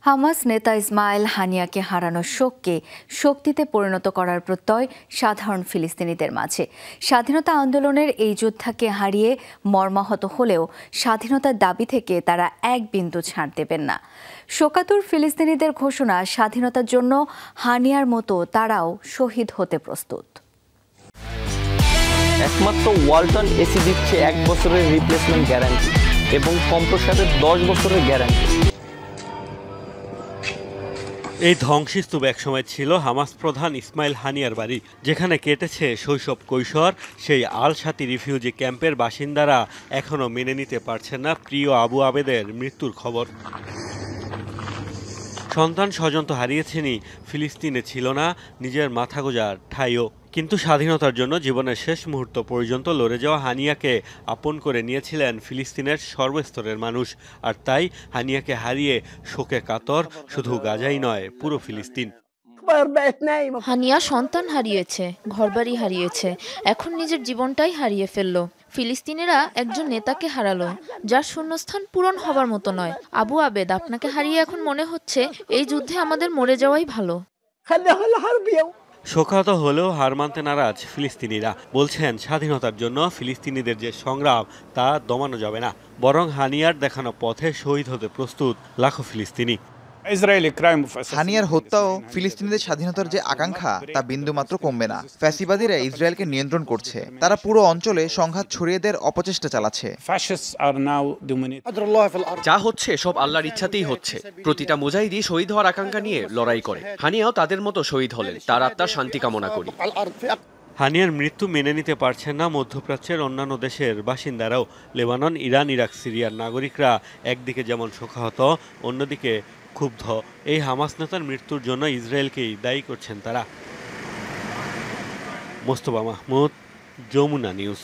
Hamas নেতা ইসমাইল হানিয়াকে হারানোর শোককে শক্তিতে পরিণত করার প্রত্যয় সাধারণ ফিলিস্তিনিদের মাঝে। স্বাধীনতা আন্দোলনের এই যোদ্ধাকে হারিয়ে মর্মাহত হলেও স্বাধীনতার দাবি থেকে তারা এক বিন্দু ছাড় দেবেন না। শোকাতুর ফিলিস্তিনিদের ঘোষণা, স্বাধীনতার জন্য হানিয়ার মতো তারাও শহীদ হতে প্রস্তুত। একমাত্র ওয়ালটন এসি দিচ্ছে 1 বছরের রিপ্লেসমেন্ট গ্যারান্টি এবং কম্প্রেসারের 10 বছরের গ্যারান্টি। এই ধ্বংসস্তূপ একসময় ছিল হামাস প্রধান ইসমাইল হানিয়ার বাড়ি, যেখানে কেটেছে শৈশব কৈশোর। সেই আল শাতি রিফিউজি ক্যাম্পের বাসিন্দারা এখনও মেনে নিতে পারছেন না প্রিয় আবু আবেদের মৃত্যুর খবর। সন্তান স্বজন তো হারিয়েছেনই, ফিলিস্তিনে ছিল না নিজের মাথা গোঁজার ঠাঁইও। কিন্তু স্বাধীনতার জন্য জীবনের শেষ মুহূর্ত পর্যন্ত লড়ে যাওয়া হানিয়াকে আপন করে নিয়েছিলেন ফিলিস্তিনের সর্বস্তরের মানুষ। আর তাই হানিয়াকে হারিয়ে শোকে কাতর শুধু গাজাই নয়, পুরো ফিলিস্তিন। হানিয়া সন্তান হারিয়েছে, ঘরবাড়ি হারিয়েছে, এখন নিজের জীবনটাই হারিয়ে ফেললো। ফিলিস্তিনিরা একজন নেতাকে হারালো যার শূন্যস্থান পূরণ হবার মতো নয়। আবু আবেদ, আপনাকে হারিয়ে এখন মনে হচ্ছে এই যুদ্ধে আমাদের মরে যাওয়াই ভালো। শোকাহত হলেও হার মানতে নারাজ ফিলিস্তিনিরা। বলছেন স্বাধীনতার জন্য ফিলিস্তিনিদের যে সংগ্রাম তা দমানো যাবে না, বরং হানিয়ার দেখানো পথে শহীদ হতে প্রস্তুত লাখো ফিলিস্তিনি। হানিয়ার হত্যাও ফিলিস্তিনিদের স্বাধীনতার যে আকাঙ্ক্ষা তা বিন্দুমাত্র কমবে না। ফ্যাসিবাদীরা ইসরায়েলকে নিয়ন্ত্রণ করছে, তারা পুরো অঞ্চলে সংঘাত ছড়িয়ে দেওয়ার অপচেষ্টা চালাচ্ছে। যা হচ্ছে সব আল্লাহর ইচ্ছাতেই হচ্ছে। প্রতিটা মুজাহিদি শহীদ হওয়ার আকাঙ্ক্ষা নিয়ে লড়াই করে। হানিয়াও তাদের মতো শহীদ হলেন, তার আত্মার শান্তি কামনা করি। হানিয়ার মৃত্যু মেনে নিতে পারছেন না মধ্যপ্রাচ্যের অন্যান্য দেশের বাসিন্দারাও। লেবানন, ইরান, ইরাক, সিরিয়ার নাগরিকরা একদিকে যেমন শোকাহত, অন্যদিকে ক্ষুব্ধ। এই হামাস নেতার মৃত্যুর জন্য ইসরায়েলকেই দায়ী করছেন তারা। মোস্তফা মাহমুদ, যমুনা নিউজ।